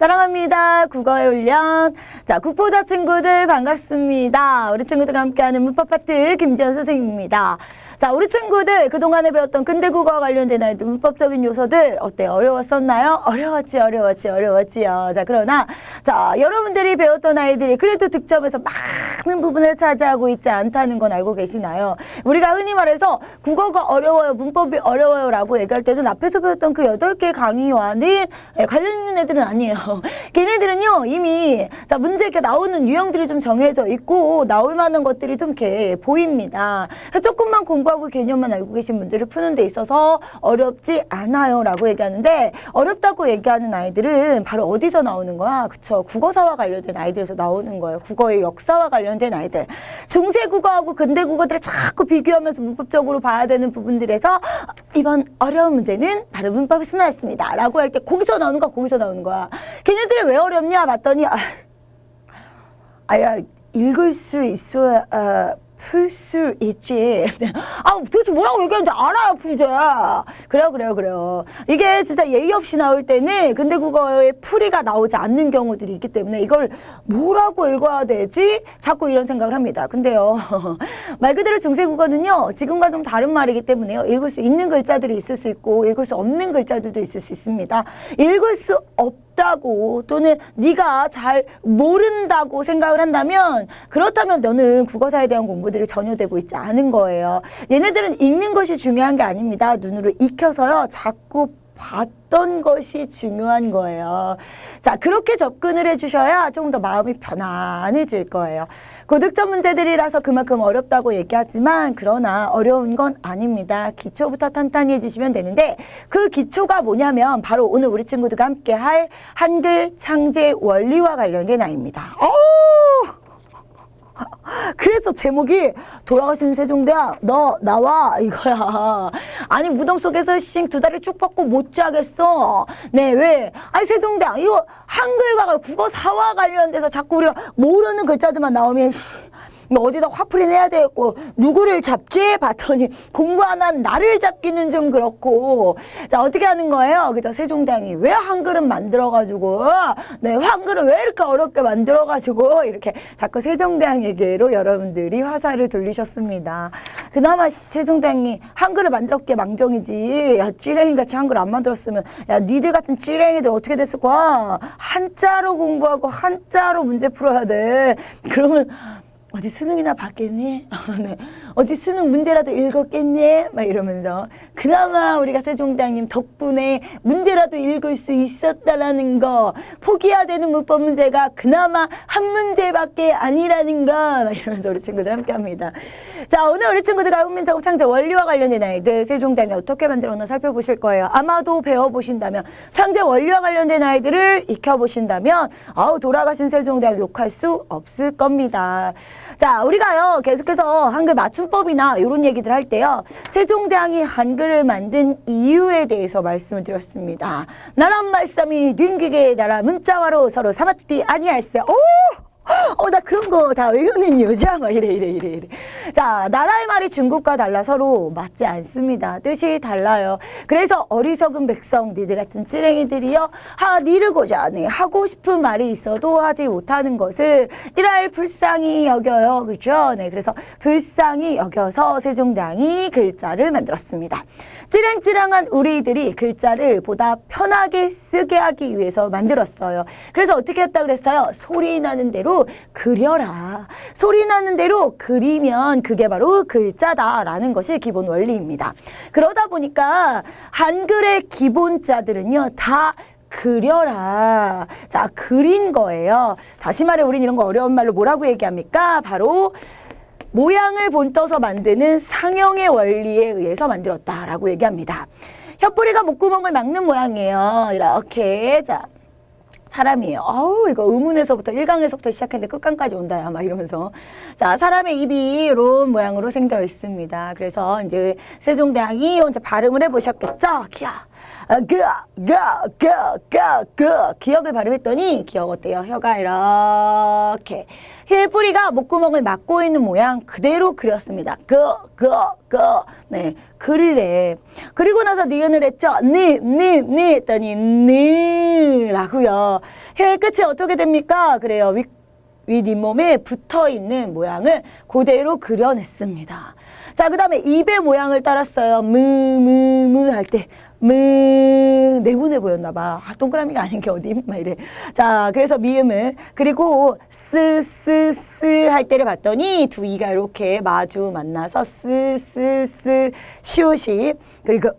사랑합니다. 국어의 훈련. 자, 국보자 친구들 반갑습니다. 우리 친구들과 함께하는 문법 파트 김지연 선생님입니다. 자, 우리 친구들 그동안에 배웠던 근대국어와 관련된 아이들 문법적인 요소들 어때요? 어려웠었나요? 어려웠지요. 자, 그러나 자, 여러분들이 배웠던 아이들이 그래도 득점에서 많은 부분을 차지하고 있지 않다는 건 알고 계시나요? 우리가 흔히 말해서 국어가 어려워요, 문법이 어려워요 라고 얘기할 때는 앞에서 배웠던 그 8개 강의와는 관련 있는 애들은 아니에요. 걔네들은요 이미 자 문제 이렇게 나오는 유형들이 좀 정해져 있고 나올 만한 것들이 좀 이렇게 보입니다. 조금만 공부하고 개념만 알고 계신 분들을 푸는 데 있어서 어렵지 않아요 라고 얘기하는데, 어렵다고 얘기하는 아이들은 바로 어디서 나오는 거야? 그쵸, 국어사와 관련된 아이들에서 나오는 거예요. 국어의 역사와 관련된 아이들. 중세국어하고 근대국어들을 자꾸 비교하면서 문법적으로 봐야 되는 부분들에서 이번 어려운 문제는 바로 문법에서 나왔습니다 라고 할 때 거기서 나오는 거야. 걔네들이 왜 어렵냐 봤더니 야 읽을 수 있어야 풀 수 있지. 도대체 뭐라고 얘기하는지 알아요, 풀제. 그래요. 이게 진짜 예의 없이 나올 때는 근대 국어의 풀이가 나오지 않는 경우들이 있기 때문에 이걸 뭐라고 읽어야 되지? 자꾸 이런 생각을 합니다. 근데요, 말 그대로 중세 국어는요, 지금과 좀 다른 말이기 때문에요. 읽을 수 있는 글자들이 있을 수 있고, 읽을 수 없는 글자들도 있을 수 있습니다. 읽을 수 없다고 또는 네가 잘 모른다고 생각을 한다면, 그렇다면 너는 국어사에 대한 공부들이 전혀 되고 있지 않은 거예요. 얘네들은 읽는 것이 중요한 게 아닙니다. 눈으로 익혀서요 자꾸 봤던 것이 중요한 거예요. 자, 그렇게 접근을 해주셔야 조금 더 마음이 편안해질 거예요. 고득점 문제들이라서 그만큼 어렵다고 얘기하지만 그러나 어려운 건 아닙니다. 기초부터 탄탄히 해주시면 되는데, 그 기초가 뭐냐면 바로 오늘 우리 친구들과 함께 할 한글 창제 원리와 관련된 아이입니다. 그래서 제목이 돌아가신 세종대왕 너 나와 이거야. 아니 무덤 속에서 두 다리 쭉 뻗고 못 자겠어. 네, 왜? 아니 세종대왕 이거 한글과 국어사와 관련돼서 자꾸 우리가 모르는 글자들만 나오면 어디다 화풀이 내야 되겠고 누구를 잡지? 봤더니 공부 안 한 나를 잡기는 좀 그렇고. 자, 어떻게 하는 거예요? 그죠? 세종대왕이 왜 한글은 만들어가지고 네, 한글은 왜 이렇게 어렵게 만들어가지고 이렇게 자꾸 세종대왕에게로 여러분들이 화살을 돌리셨습니다. 그나마 세종대왕이 한글을 만들었기에 망정이지, 야 찌랭이같이 한글 안 만들었으면 야 니들 같은 찌랭이들 어떻게 됐을 거야? 한자로 공부하고 한자로 문제 풀어야 돼. 그러면 어디 수능이나 봤겠니? 네. 어디 수능 문제라도 읽었겠니? 막 이러면서 그나마 우리가 세종대왕님 덕분에 문제라도 읽을 수 있었다라는 거, 포기해야 되는 문법 문제가 그나마 한 문제밖에 아니라는 거, 막 이러면서 우리 친구들 함께 합니다. 자, 오늘 우리 친구들과 훈민정음 창제 원리와 관련된 아이들 세종대왕이 어떻게 만들었나 살펴보실 거예요. 아마도 배워보신다면, 창제 원리와 관련된 아이들을 익혀보신다면 돌아가신 세종대왕 욕할 수 없을 겁니다. 자, 우리가요 계속해서 한글 맞춤법이나 이런 얘기들 할 때요, 세종대왕이 한글을 만든 이유에 대해서 말씀을 드렸습니다. 나란 말씀이 뒹기게 나라 문자와로 서로 삼았디 아니할세. 나 그런 거 다 외우는 여자 막 이래. 자, 나라의 말이 중국과 달라 서로 맞지 않습니다. 뜻이 달라요. 그래서 어리석은 백성 니들 같은 찌랭이들이요 니르고자 하고 싶은 말이 있어도 하지 못하는 것을 이랄 불쌍히 여겨요. 그죠? 네, 그래서 불쌍히 여겨서 세종대왕이 글자를 만들었습니다. 찌랭찌랭한 우리들이 글자를 보다 편하게 쓰게 하기 위해서 만들었어요. 그래서 어떻게 했다 그랬어요? 소리 나는 대로 그려라. 소리 나는 대로 그리면 그게 바로 글자다라는 것이 기본 원리입니다. 그러다 보니까 한글의 기본자들은요 다 그려라. 자, 그린 거예요. 다시 말해 우린 이런 거 어려운 말로 뭐라고 얘기합니까? 바로 모양을 본떠서 만드는 상형의 원리에 의해서 만들었다라고 얘기합니다. 혀뿌리가 목구멍을 막는 모양이에요. 이렇게. 자, 사람이에요. 이거 의문에서부터 1강에서부터 시작했는데 끝강까지 온다, 막 이러면서. 자, 사람의 입이 이런 모양으로 생겨 있습니다. 그래서 이제 세종대왕이 이제 발음을 해보셨겠죠? 기야. 기역을 발음했더니 기역 어때요? 혀가 이렇게 혀의 뿌리가 목구멍을 막고 있는 모양 그대로 그렸습니다. 네, 그리래. 그리고 나서 니은을 했죠. 니 했더니 느라고요. 혀의 끝이 어떻게 됩니까? 그래요. 윗 잇몸에 붙어있는 모양을 그대로 그려냈습니다. 자, 그 다음에 입의 모양을 따랐어요. 할 때 네모네 보였나봐. 동그라미가 아닌 게 어디? 막 이래. 자, 그래서 미음을. 그리고 쓰 할 때를 봤더니 두 이가 이렇게 마주 만나서 시옷이. 그리고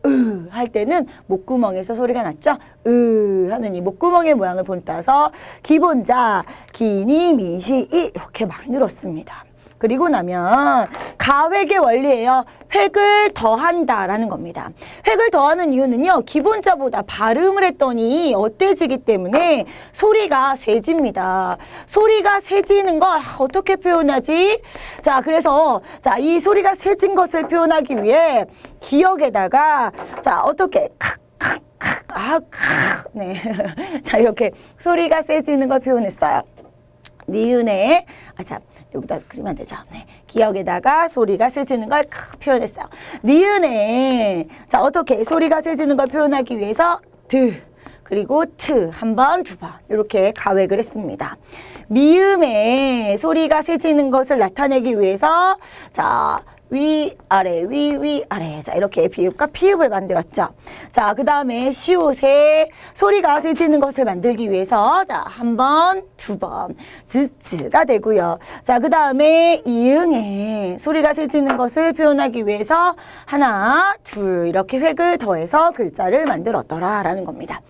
할 때는 목구멍에서 소리가 났죠. 하는 이 목구멍의 모양을 본따서 기본자, 기니, 미시, 이 이렇게 만들었습니다. 그리고 나면 가획의 원리예요. 획을 더한다라는 겁니다. 획을 더하는 이유는요. 기본자보다 발음을 했더니 어때지기 때문에 소리가 세집니다. 소리가 세지는 걸 어떻게 표현하지? 자, 그래서 자, 이 소리가 세진 것을 표현하기 위해 기역에다가 자, 어떻게 네. 자, 이렇게 소리가 세지는 걸 표현했어요. 니은에 자, 여기다 그리면 되죠. 네. 기역에다가 소리가 세지는 걸 표현했어요. 니은에 자, 어떻게 소리가 세지는 걸 표현하기 위해서 그리고 한 번, 두 번 이렇게 가획을 했습니다. 미음에 소리가 세지는 것을 나타내기 위해서 자, 위아래 위아래 자, 이렇게 비읍과 피읍을 만들었죠. 자, 그 다음에 시옷에 소리가 세지는 것을 만들기 위해서 자, 한 번, 두 번 즈가 되고요. 자, 그 다음에 이응에 소리가 세지는 것을 표현하기 위해서 하나, 둘 이렇게 획을 더해서 글자를 만들었더라라는 겁니다.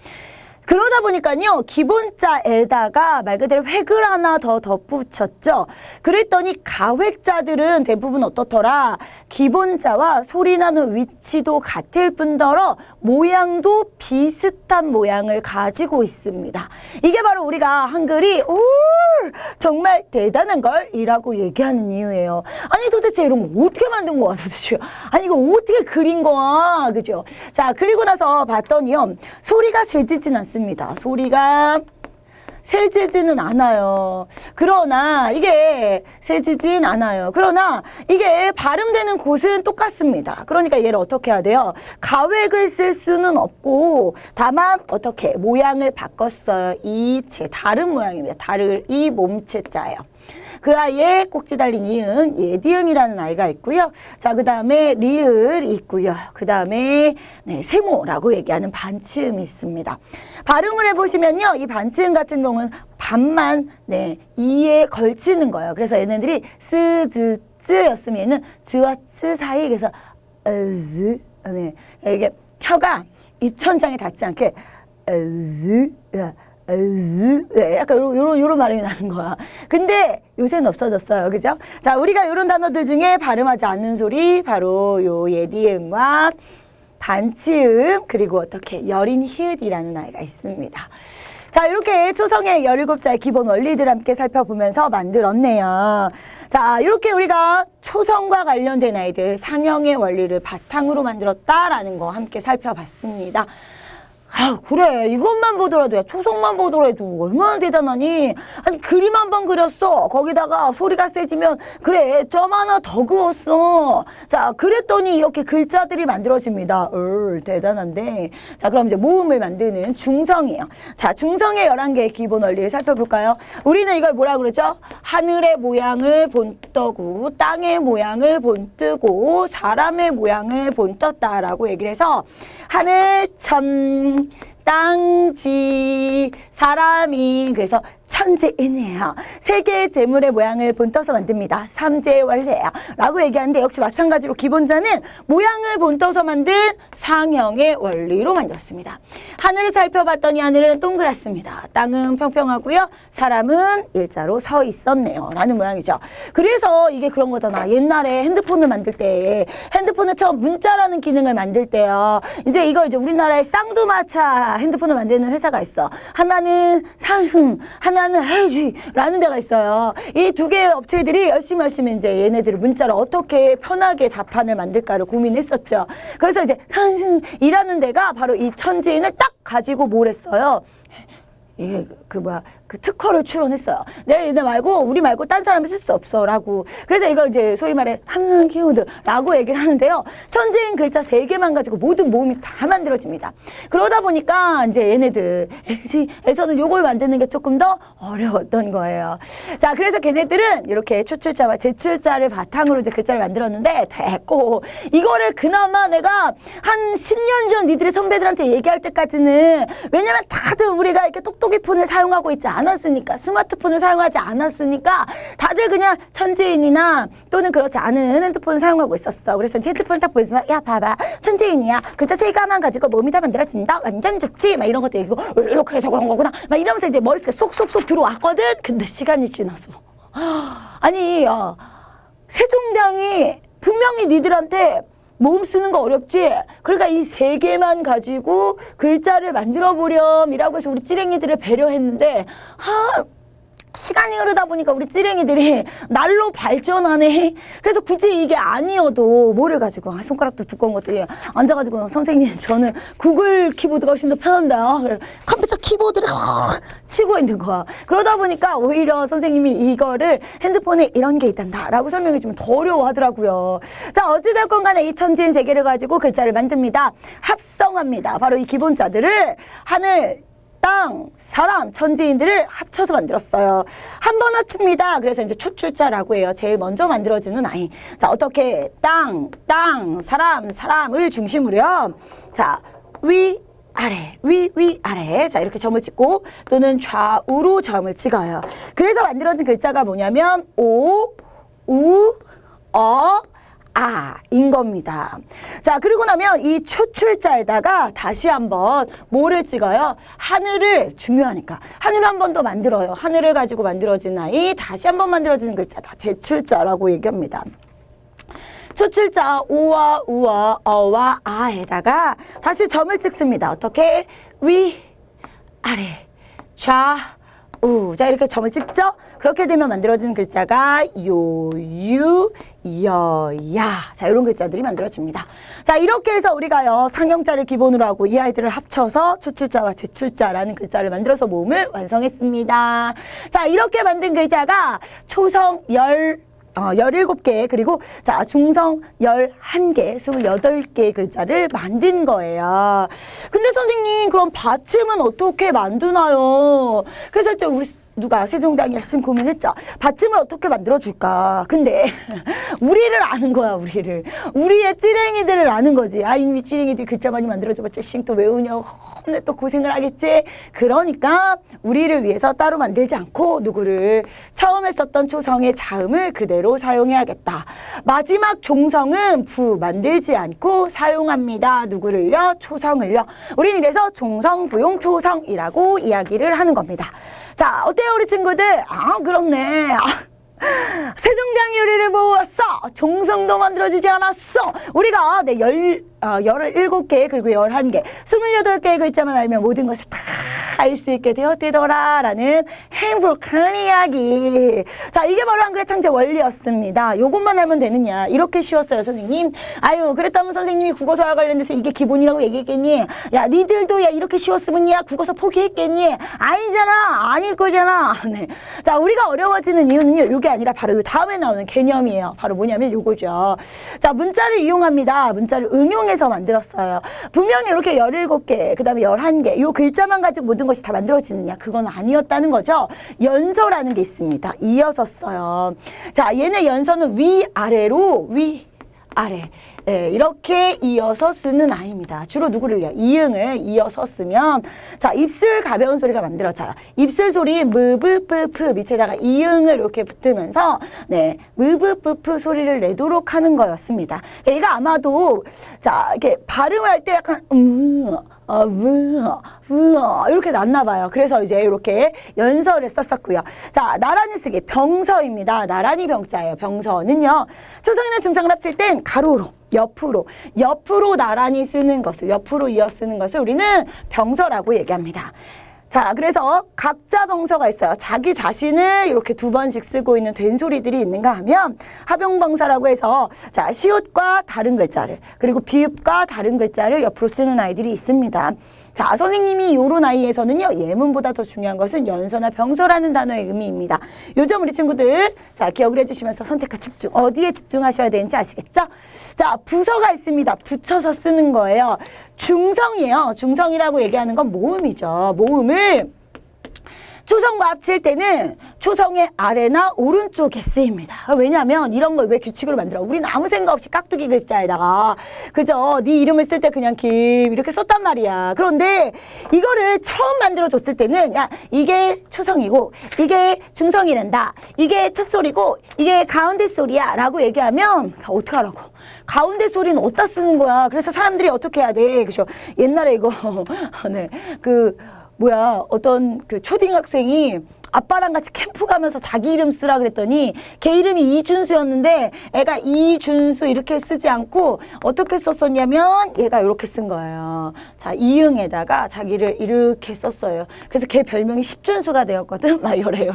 그러다 보니까요, 기본자에다가 말 그대로 획을 하나 더 덧붙였죠. 그랬더니 가획자들은 대부분 어떻더라? 기본자와 소리 나는 위치도 같을 뿐더러 모양도 비슷한 모양을 가지고 있습니다. 이게 바로 우리가 한글이 정말 대단한 걸 이라고 얘기하는 이유예요. 아니 도대체 이런 거 어떻게 만든 거야 도대체? 아니 이거 어떻게 그린 거야? 그죠? 자, 그리고 나서 봤더니요, 소리가 세지진 않습니다. 소리가 세지지는 않아요. 그러나 이게 세지진 않아요. 그러나 이게 발음되는 곳은 똑같습니다. 그러니까 얘를 어떻게 해야 돼요? 가획을 쓸 수는 없고 다만 어떻게 모양을 바꿨어요. 이체 다른 모양입니다. 다를 이 몸체자예요. 그 아이의 꼭지 달린 이응, 예디음이라는 아이가 있고요. 자, 그 다음에 리을이 있고요. 그 다음에 네, 세모라고 얘기하는 반치음이 있습니다. 발음을 해보시면요, 이 반치음 같은 경우는 반만 네, 이에 걸치는 거예요. 그래서 얘네들이 쓰였으면 얘는 즈와 츠 사이, 그래서 네, 이게 혀가 입천장에 닿지 않게 네, 약간 요런 발음이 나는 거야. 근데 요새는 없어졌어요. 그죠? 자, 우리가 요런 단어들 중에 발음하지 않는 소리, 바로 요 예디음과 반치음, 그리고 어떻게 여린 히읗이라는 아이가 있습니다. 자, 이렇게 초성의 17자의 기본 원리들 함께 살펴보면서 만들었네요. 자, 이렇게 우리가 초성과 관련된 아이들 상형의 원리를 바탕으로 만들었다라는 거 함께 살펴봤습니다. 아, 그래. 이것만 보더라도, 야, 초성만 보더라도 얼마나 대단하니? 아니, 그림 한 번 그렸어. 거기다가 소리가 세지면, 그래, 점 하나 더 그었어. 자, 그랬더니 이렇게 글자들이 만들어집니다. 대단한데. 자, 그럼 이제 모음을 만드는 중성이에요. 자, 중성의 11개의 기본 원리를 살펴볼까요? 우리는 이걸 뭐라 그러죠? 하늘의 모양을 본떠고, 땅의 모양을 본뜨고, 사람의 모양을 본떴다라고 얘기를 해서, 하늘, 천, 땅, 지, 사람이, 그래서 천지인이에요. 세 개의 재물의 모양을 본떠서 만듭니다. 삼재의 원리예요. 라고 얘기하는데 역시 마찬가지로 기본자는 모양을 본떠서 만든 상형의 원리로 만들었습니다. 하늘을 살펴봤더니 하늘은 동그랗습니다. 땅은 평평하고요. 사람은 일자로 서 있었네요. 라는 모양이죠. 그래서 이게 그런 거잖아. 옛날에 핸드폰을 만들 때, 핸드폰을 처음 문자라는 기능을 만들 때요. 이제 이걸 이제 우리나라에 쌍두마차 핸드폰을 만드는 회사가 있어. 하나는 상승, 하나는 하는 해지라는 데가 있어요. 이 두 개의 업체들이 열심히 이제 얘네들을 문자로 어떻게 편하게 자판을 만들까를 고민했었죠. 그래서 이제 일하는 데가 바로 이 천지인을 딱 가지고 뭘 했어요. 이게 그 특허를 출원했어요. 얘네 말고 우리 말고 딴 사람이 쓸 수 없어라고. 그래서 이거 이제 소위 말해 함량 키워드라고 얘기를 하는데요. 천지인 글자 3개만 가지고 모든 모음이 다 만들어집니다. 그러다 보니까 이제 얘네들에서는 요걸 만드는 게 조금 더 어려웠던 거예요. 자, 그래서 걔네들은 이렇게 초출자와 제출자를 바탕으로 이제 글자를 만들었는데 됐고, 이거를 그나마 내가 한 10년 전 니들의 선배들한테 얘기할 때까지는, 왜냐면 다들 우리가 이렇게 똑똑이 폰을 사용하고 있지 않았으니까, 스마트폰을 사용하지 않았으니까 다들 그냥 천지인이나 또는 그렇지 않은 핸드폰을 사용하고 있었어. 그래서 핸드폰을 딱 보여주면 야 봐봐 천지인이야, 글자 3개만 가지고 몸이 다 만들어진다, 완전 좋지, 막 이런 것도 얘기고 그래서 그런 거구나 막 이러면서 이제 머릿속에 쏙쏙쏙 들어왔거든. 근데 시간이 지났어. 아니 세종대왕이 분명히 니들한테 모음 쓰는 거 어렵지? 그러니까 이 3개만 가지고 글자를 만들어 보렴이라고 해서 우리 찌랭이들을 배려했는데, 시간이 흐르다 보니까 우리 찌랭이들이 날로 발전하네. 그래서 굳이 이게 아니어도 뭐를 가지고, 손가락도 두꺼운 것들이 앉아가지고 선생님 저는 구글 키보드가 훨씬 더 편한데요. 컴퓨터 키보드를 치고 있는 거야. 그러다 보니까 오히려 선생님이 이거를 핸드폰에 이런 게 있단다 라고 설명해 주면 더 어려워하더라고요. 자, 어찌됐건 간에 이 천지인 3개를 가지고 글자를 만듭니다. 합성합니다. 바로 이 기본자들을 하늘, 땅, 사람, 천지인들을 합쳐서 만들었어요. 한 번 합칩니다. 그래서 이제 초출자라고 해요. 제일 먼저 만들어지는 아이. 자, 어떻게 땅, 사람을 중심으로요. 자, 위, 아래, 위, 아래. 자, 이렇게 점을 찍고 또는 좌우로 점을 찍어요. 그래서 만들어진 글자가 뭐냐면 오, 우, 인 겁니다. 자, 그리고 나면 이 초출자에다가 다시 한번 뭐를 찍어요? 하늘을, 중요하니까 하늘을 한 번 더 만들어요. 하늘을 가지고 만들어진 아이, 다시 한번 만들어지는 글자다. 제출자라고 얘기합니다. 초출자 오와 우와 어와 아에다가 다시 점을 찍습니다. 어떻게? 위, 아래, 좌, 우. 자, 이렇게 점을 찍죠? 그렇게 되면 만들어지는 글자가 요, 유, 여, 야. 자, 이런 글자들이 만들어집니다. 자, 이렇게 해서 우리가요, 상형자를 기본으로 하고 이 아이들을 합쳐서 초출자와 제출자라는 글자를 만들어서 모음을 완성했습니다. 자, 이렇게 만든 글자가 초성 17개, 그리고 자, 중성 11개, 28개의 글자를 만든 거예요. 근데 선생님, 그럼 받침은 어떻게 만드나요? 그래서 또 우리 누가 세종대왕이 열심히 고민했죠. 받침을 어떻게 만들어줄까? 근데 우리를 아는 거야, 우리를. 우리의 찌랭이들을 아는 거지. 아, 이미 찌랭이들이 글자 많이 만들어줘봤자 또 외우냐고 험내 또 고생을 하겠지. 그러니까 우리를 위해서 따로 만들지 않고 누구를 처음에 썼던 초성의 자음을 그대로 사용해야겠다. 마지막 종성은 부 만들지 않고 사용합니다. 누구를요? 초성을요. 우리는 이래서 종성부용 초성이라고 이야기를 하는 겁니다. 자, 어때요, 우리 친구들? 그렇네. 세종대왕이 우리를 모았어. 종성도 만들어주지 않았어. 우리가 17개, 그리고 11개, 28개의 글자만 알면 모든 것을 다 알 수 있게 되었대더라 라는 행복한 이야기. 자, 이게 바로 한글의 창제 원리였습니다. 요것만 알면 되느냐? 이렇게 쉬웠어요, 선생님. 아유, 그랬다면 선생님이 국어서와 관련돼서 이게 기본이라고 얘기했겠니? 야, 니들도 야 이렇게 쉬웠으면 야 국어서 포기했겠니? 아니잖아. 아닐 거잖아. 네. 자, 우리가 어려워지는 이유는요, 요게 아니라 바로 요 다음에 나오는 개념이에요. 바로 뭐냐면 요거죠. 자, 문자를 이용합니다. 문자를 응용해서 만들었어요. 분명히 이렇게 17개, 그 다음에 11개, 요 글자만 가지고 모든 것이 다 만들어지느냐? 그건 아니었다는 거죠. 연서라는 게 있습니다. 이어서 써요. 자, 얘네 연서는 위아래로, 위아래. 네, 이렇게 이어서 쓰는 아이입니다. 주로 누구를요? 이응을 이어서 쓰면, 자, 입술 가벼운 소리가 만들어져요. 입술 소리 무브프프 밑에다가 이응을 이렇게 붙으면서, 네, 무브프프 소리를 내도록 하는 거였습니다. 얘가 아마도, 자, 이렇게 발음을 할 때 약간 이렇게 났나 봐요. 그래서 이제 이렇게 연서를 썼었고요. 자, 나란히 쓰기 병서입니다. 나란히 병자예요. 병서는요, 초성이나 중성을 합칠 땐 가로로, 옆으로 나란히 쓰는 것을, 옆으로 이어 쓰는 것을 우리는 병서라고 얘기합니다. 자, 그래서 각자 병서가 있어요. 자기 자신을 이렇게 두 번씩 쓰고 있는 된소리들이 있는가 하면 합용병서라고 해서 자, 시옷과 다른 글자를 그리고 비읍과 다른 글자를 옆으로 쓰는 아이들이 있습니다. 자, 선생님이 요런 아이에서는요, 예문보다 더 중요한 것은 연서나 병서라는 단어의 의미입니다. 요점 우리 친구들, 자, 기억을 해주시면서 선택과 집중, 어디에 집중하셔야 되는지 아시겠죠? 자, 부서가 있습니다. 붙여서 쓰는 거예요. 중성이에요. 중성이라고 얘기하는 건 모음이죠. 모음을 초성과 합칠 때는 초성의 아래나 오른쪽에 쓰입니다. 왜냐하면 이런 걸 왜 규칙으로 만들어? 우리는 아무 생각 없이 깍두기 글자에다가 그죠? 네 이름을 쓸 때 그냥 김 이렇게 썼단 말이야. 그런데 이거를 처음 만들어줬을 때는 야 이게 초성이고 이게 중성이란다. 이게 첫 소리고 이게 가운데 소리야 라고 얘기하면 어떡하라고. 가운데 소리는 어디다 쓰는 거야. 그래서 사람들이 어떻게 해야 돼. 그죠? 옛날에 이거 네, 어떤 그 초딩학생이 아빠랑 같이 캠프 가면서 자기 이름 쓰라 그랬더니 걔 이름이 이준수였는데 애가 이준수 이렇게 쓰지 않고 어떻게 썼었냐면 얘가 이렇게 쓴 거예요. 자, 이응에다가 자기를 이렇게 썼어요. 그래서 걔 별명이 십준수가 되었거든. 막 요래.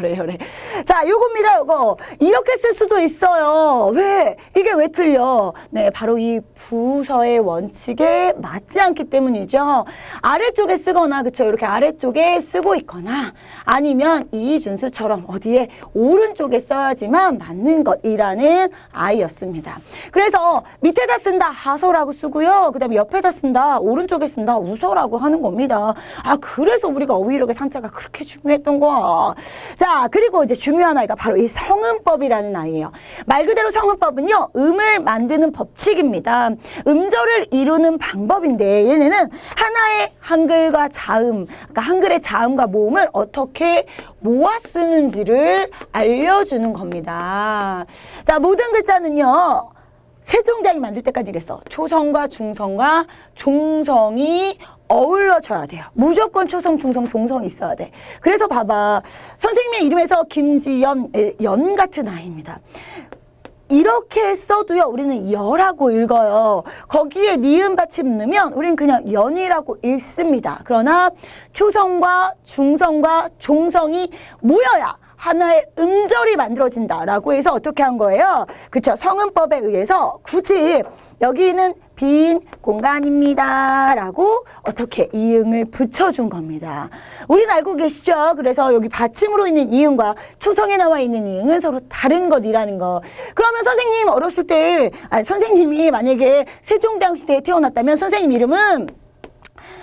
자, 요겁니다. 요거. 이렇게 쓸 수도 있어요. 왜? 이게 왜 틀려? 네, 바로 이 부서의 원칙에 맞지 않기 때문이죠. 아래쪽에 쓰거나 그쵸? 이렇게 아래쪽에 쓰고 있거나 아니면 이준수처럼 어디에 오른쪽에 써야지만 맞는 것이라는 아이였습니다. 그래서 밑에다 쓴다 하서라고 쓰고요. 그 다음에 옆에다 쓴다 오른쪽에 쓴다 우서라고 하는 겁니다. 아 그래서 우리가 어휘력의 산자가 그렇게 중요했던 거야. 자 그리고 이제 중요한 아이가 바로 이 성음법이라는 아이예요. 말 그대로 성음법은요 음을 만드는 법칙입니다. 음절을 이루는 방법인데 얘네는 하나의 한글과 자음 그러니까 한글의 자음과 모음을 어떻게 모아 쓰는지를 알려주는 겁니다. 자, 모든 글자는요, 세종대왕이 만들 때까지 이랬어. 초성과 중성과 종성이 어울러져야 돼요. 무조건 초성, 중성, 종성이 있어야 돼. 그래서 봐봐. 선생님의 이름에서 김지연, 연 같은 아이입니다. 이렇게 써도요 우리는 여라고 읽어요. 거기에 니은 받침 넣으면 우리는 그냥 연이라고 읽습니다. 그러나 초성과 중성과 종성이 모여야 하나의 음절이 만들어진다라고 해서 어떻게 한 거예요? 그쵸? 성음법에 의해서 굳이 여기는 빈 공간입니다 라고 어떻게 이응을 붙여준 겁니다. 우린 알고 계시죠? 그래서 여기 받침으로 있는 이응과 초성에 나와 있는 이응은 서로 다른 것이라는 거. 그러면 선생님 어렸을 때 선생님이 만약에 세종대왕 시대에 태어났다면 선생님 이름은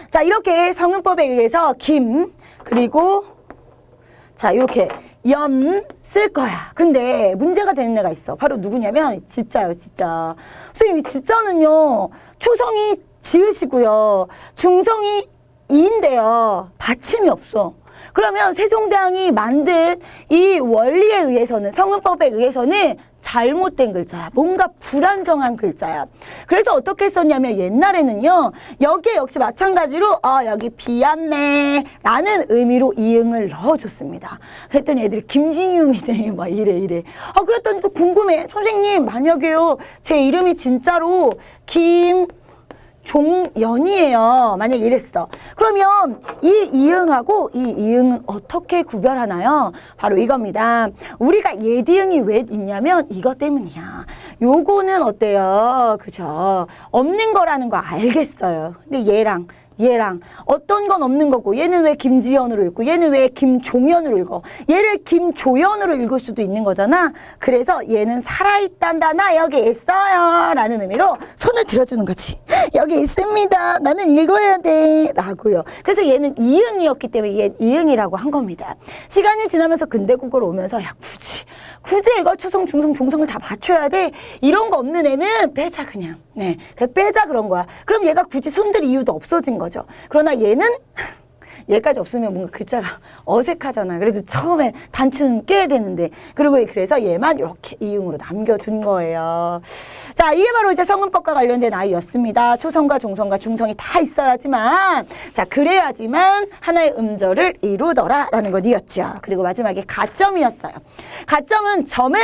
자 이렇게 성음법에 의해서 김 그리고 자 이렇게 연 쓸 거야. 근데 문제가 되는 애가 있어. 바로 누구냐면 지자요, 지자. 선생님, 이 지자는요. 초성이 지으시고요. 중성이 이인데요. 받침이 없어. 그러면 세종대왕이 만든 이 원리에 의해서는 성음법에 의해서는 잘못된 글자야. 뭔가 불안정한 글자야. 그래서 어떻게 썼냐면 옛날에는요. 여기에 역시 마찬가지로 여기 비었네 라는 의미로 이응을 넣어줬습니다. 그랬더니 애들이 김진용이네 막 이래. 그랬더니 또 궁금해. 선생님 만약에요. 제 이름이 진짜로 종연이에요. 만약 이랬어. 그러면 이 이응하고 이 이응은 어떻게 구별하나요? 바로 이겁니다. 우리가 예디응이 왜 있냐면 이것 때문이야. 요거는 어때요? 그죠? 없는 거라는 거 알겠어요. 근데 얘랑 어떤 건 없는 거고 얘는 왜 김지연으로 읽고 얘는 왜 김종연으로 읽어 얘를 김조연으로 읽을 수도 있는 거잖아. 그래서 얘는 살아있단다 나 여기 있어요 라는 의미로 손을 들어주는 거지. 여기 있습니다 나는 읽어야 돼 라고요. 그래서 얘는 이응이었기 때문에 얘 이응이라고 한 겁니다. 시간이 지나면서 근대국어로 오면서 야 굳이 이거 초성 중성 종성을 다 맞춰야 돼 이런 거 없는 애는 빼자 그냥. 네, 그래서 빼자 그런 거야. 그럼 얘가 굳이 손들 이유도 없어진 거죠. 그러나 얘는 얘까지 없으면 뭔가 글자가 어색하잖아. 그래도 처음에 단추는 껴야 되는데 그래서 얘만 이렇게 이응으로 남겨둔 거예요. 자, 이게 바로 이제 성음법과 관련된 아이였습니다. 초성과 종성과 중성이 다 있어야지만 자 그래야지만 하나의 음절을 이루더라라는 것이었죠. 그리고 마지막에 가점이었어요. 가점은 점을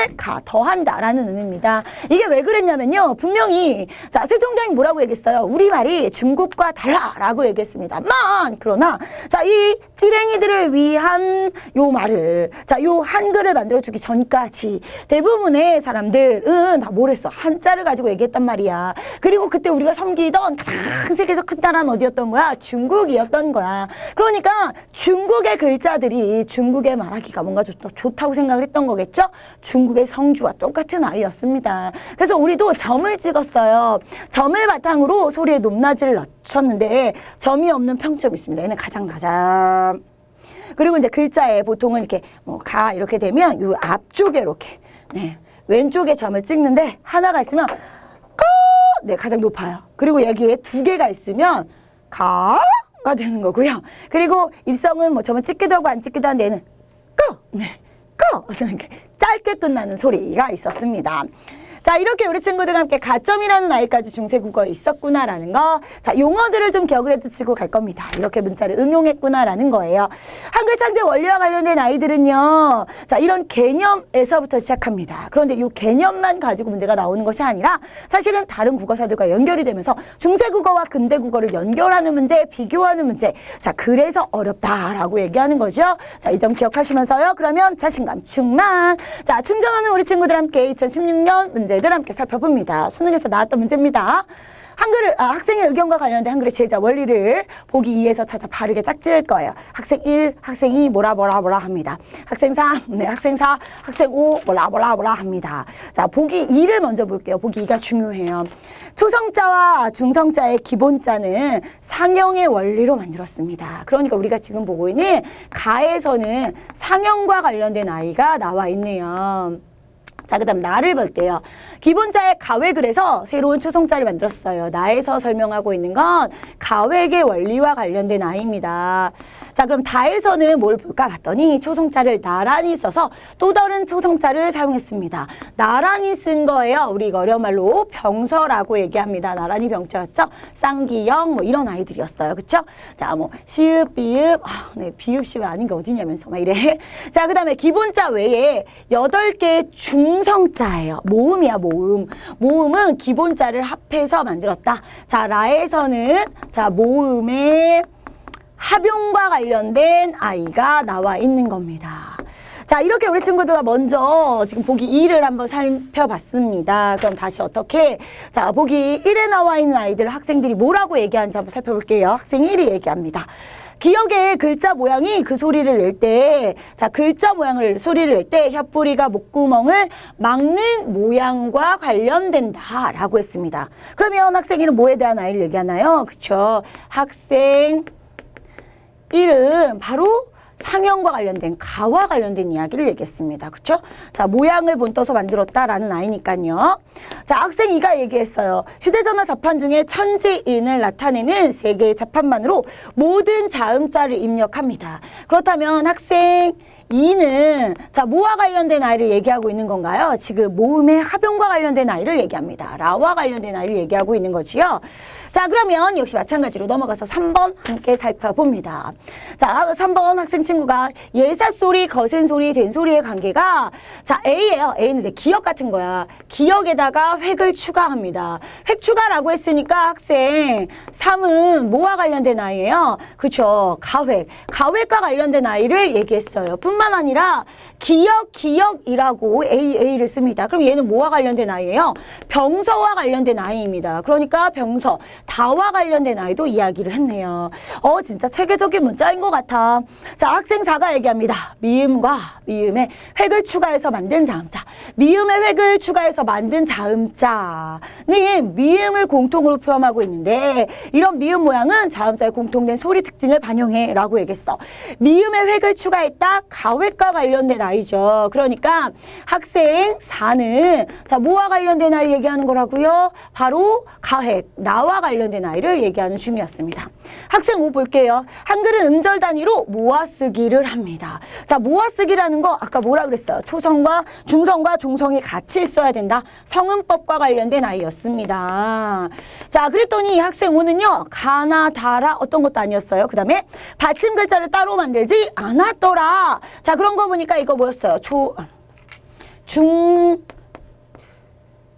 더한다라는 의미입니다. 이게 왜 그랬냐면요. 분명히 자 세종대왕이 뭐라고 얘기했어요? 우리말이 중국과 달라라고 얘기했습니다만 그러나 자, 이 찌랭이들을 위한 요 말을, 자, 요 한글을 만들어주기 전까지 대부분의 사람들은 다 뭘 했어? 한자를 가지고 얘기했단 말이야. 그리고 그때 우리가 섬기던 가장 세계에서 큰 나라는 어디였던 거야? 중국이었던 거야. 그러니까 중국의 글자들이 중국의 말하기가 뭔가 좋다고 생각을 했던 거겠죠? 중국의 성주와 똑같은 아이였습니다. 그래서 우리도 점을 찍었어요. 점을 바탕으로 소리의 높낮이를 낮췄는데 점이 없는 평점이 있습니다. 얘는 가장 낮아. 그리고 이제 글자에 보통은 이렇게 뭐 가 이렇게 되면 이 앞쪽에 이렇게 네, 왼쪽에 점을 찍는데 하나가 있으면 까 네, 가장 높아요. 그리고 여기에 두 개가 있으면 가가 되는 거고요. 그리고 입성은 뭐 점을 찍기도 하고 안 찍기도 한데 얘는 까 네, 까 이렇게 짧게 끝나는 소리가 있었습니다. 자, 이렇게 우리 친구들과 함께 가점이라는 아이까지 중세국어에 있었구나라는 거. 자, 용어들을 좀 기억을 해두시고 갈 겁니다. 이렇게 문자를 응용했구나라는 거예요. 한글 창제 원리와 관련된 아이들은요. 자, 이런 개념에서부터 시작합니다. 그런데 이 개념만 가지고 문제가 나오는 것이 아니라 사실은 다른 국어사들과 연결이 되면서 중세국어와 근대국어를 연결하는 문제, 비교하는 문제. 자, 그래서 어렵다라고 얘기하는 거죠. 자, 이 점 기억하시면서요. 그러면 자신감 충만. 자, 충전하는 우리 친구들 함께 2016년 문제들 함께 살펴봅니다. 수능에서 나왔던 문제입니다. 학생의 의견과 관련된 한글의 제자 원리를 보기 2에서 찾아 바르게 짝지을 거예요. 학생 1, 학생 2 뭐라 합니다. 학생 3, 네, 학생 4, 학생 5 뭐라 합니다. 자, 보기 2를 먼저 볼게요. 보기 2가 중요해요. 초성자와 중성자의 기본자는 상형의 원리로 만들었습니다. 그러니까 우리가 지금 보고 있는 가에서는 상형과 관련된 아이가 나와 있네요. 자, 그 다음 나를 볼게요. 기본자의 가획을 해서 새로운 초성자를 만들었어요. 나에서 설명하고 있는 건 가획의 원리와 관련된 아이입니다. 자, 그럼 다에서는 뭘 볼까 봤더니 초성자를 나란히 써서 또 다른 초성자를 사용했습니다. 나란히 쓴 거예요. 우리 이거 어려운 말로 병서라고 얘기합니다. 나란히 병자였죠. 쌍기역 뭐 이런 아이들이었어요. 그쵸? 자, 뭐 시읍, 비읍, 네, 비읍, 시읍 아닌 게 어디냐면서 막 이래. 자, 그 다음에 기본자 외에 8개의 중성자예요. 모음이야, 모음. 모음은 기본자를 합해서 만들었다. 자, 라에서는 자, 모음의 합용과 관련된 아이가 나와 있는 겁니다. 자, 이렇게 우리 친구들과 먼저 지금 보기 2를 한번 살펴봤습니다. 그럼 다시 어떻게? 자, 보기 1에 나와 있는 아이들 학생들이 뭐라고 얘기하는지 한번 살펴볼게요. 학생 1이 얘기합니다. 기억의 글자 모양이 그 소리를 낼 때, 자, 글자 모양을, 소리를 낼 때 혓뿌리가 목구멍을 막는 모양과 관련된다 라고 했습니다. 그러면 학생 1은 뭐에 대한 아이를 얘기하나요? 그쵸? 학생 1은 바로 상형과 관련된 가와 관련된 이야기를 얘기했습니다. 그쵸? 자, 모양을 본떠서 만들었다라는 아이니까요. 자, 학생 2가 얘기했어요. 휴대전화 자판 중에 천지인을 나타내는 3개의 자판만으로 모든 자음자를 입력합니다. 그렇다면 학생 2는 자, 뭐와 관련된 아이를 얘기하고 있는 건가요? 지금 모음의 합용과 관련된 아이를 얘기합니다. 라와 관련된 아이를 얘기하고 있는 거지요. 자, 그러면 역시 마찬가지로 넘어가서 3번 함께 살펴봅니다. 자, 3번 학생 친구가 예사소리, 거센소리, 된소리의 관계가 자, A예요. A는 이제 기억 같은 거야. 기억에다가 획을 추가합니다. 획 추가라고 했으니까 학생 3은 뭐와 관련된 아이예요? 그쵸. 가획. 가획과 관련된 아이를 얘기했어요. 뿐만 아니라 기억이라고 A를 씁니다. 그럼 얘는 뭐와 관련된 아이예요? 병서와 관련된 아이입니다. 그러니까 병서, 다와 관련된 아이도 이야기를 했네요. 진짜 체계적인 문자인 것 같아. 자, 학생 4가 얘기합니다. 미음과 미음에 획을 추가해서 만든 자음자. 미음에 획을 추가해서 만든 자음자는 미음을 공통으로 표현하고 있는데 이런 미음 모양은 자음자의 공통된 소리 특징을 반영해 라고 얘기했어. 미음에 획을 추가했다. 가획과 관련된 아이죠. 그러니까 학생 4는 자, 뭐와 관련된 아이를 얘기하는 거라고요? 바로 가획, 나와 관련된 아이를 얘기하는 중이었습니다. 학생 5 볼게요. 한글은 음절 단위로 모아쓰기를 합니다. 자, 모아쓰기라는 거 아까 뭐라 그랬어요? 초성과 중성과 종성이 같이 있어야 된다. 성음법과 관련된 아이였습니다. 자, 그랬더니 학생 5는요. 가나 다라 어떤 것도 아니었어요. 그 다음에 받침 글자를 따로 만들지 않았더라. 자, 그런 거 보니까 이거 뭐였어요?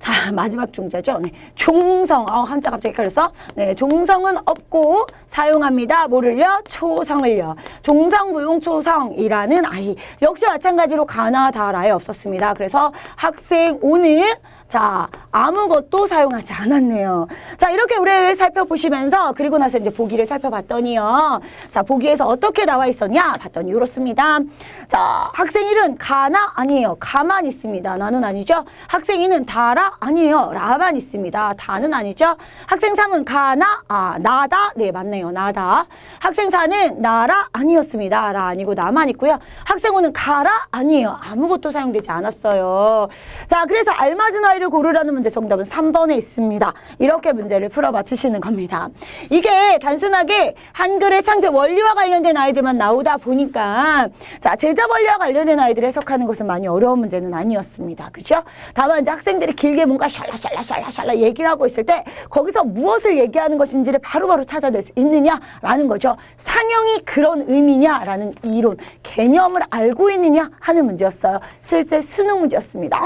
자, 마지막 중자죠. 네, 종성. 한자 갑자기 헷갈렸어. 네, 종성은 없고 사용합니다. 뭐를요? 초성을요. 종성, 무용, 초성이라는 아이. 역시 마찬가지로 가나, 다라에 없었습니다. 그래서 학생 오는 자, 아무것도 사용하지 않았네요. 자, 이렇게 우리 살펴보시면서 그리고 나서 이제 보기를 살펴봤더니요. 자, 보기에서 어떻게 나와 있었냐? 봤더니 이렇습니다. 자, 학생 1은 가나? 아니에요. 가만 있습니다. 나는 아니죠. 학생 2는 다라? 아니에요. 라만 있습니다. 다는 아니죠. 학생 3은 가나? 나다? 네, 맞네요. 나다. 학생 4는 나라? 아니었습니다. 라 아니고 나만 있고요. 학생 5는 가라? 아니에요. 아무것도 사용되지 않았어요. 자, 그래서 알맞은 아이를 고르라는 문제 정답은 3번에 있습니다. 이렇게 문제를 풀어 맞추시는 겁니다. 이게 단순하게 한글의 창제 원리와 관련된 아이들만 나오다 보니까 자, 제자 원리와 관련된 아이들을 해석하는 것은 많이 어려운 문제는 아니었습니다. 그렇죠? 다만 이제 학생들이 길게 뭔가 샬라샬라 얘기를 하고 있을 때 거기서 무엇을 얘기하는 것인지를 바로바로 찾아낼 수 있느냐라는 거죠. 상형이 그런 의미냐라는 이론, 개념을 알고 있느냐 하는 문제였어요. 실제 수능 문제였습니다.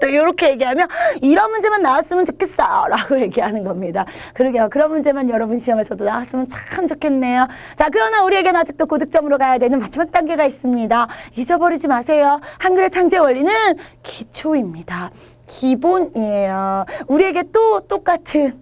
또 이렇게 얘기하면 이런 문제만 나왔으면 좋겠어 라고 얘기하는 겁니다. 그러게요. 그런 문제만 여러분 시험에서도 나왔으면 참 좋겠네요. 자, 그러나 우리에겐 아직도 고득점으로 가야 되는 마지막 단계가 있습니다. 잊어버리지 마세요. 한글의 창제 원리는 기초입니다. 기본이에요. 우리에게 또 똑같은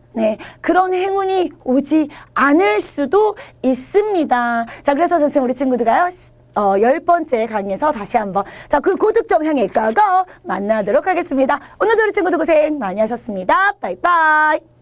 그런 행운이 오지 않을 수도 있습니다. 자, 그래서 선생님 우리 친구들가요. 10번째 강의에서 다시 한번 자, 그 고득점 향해 가고 만나도록 하겠습니다. 오늘도 우리 친구들 고생 많이 하셨습니다. 빠이빠이.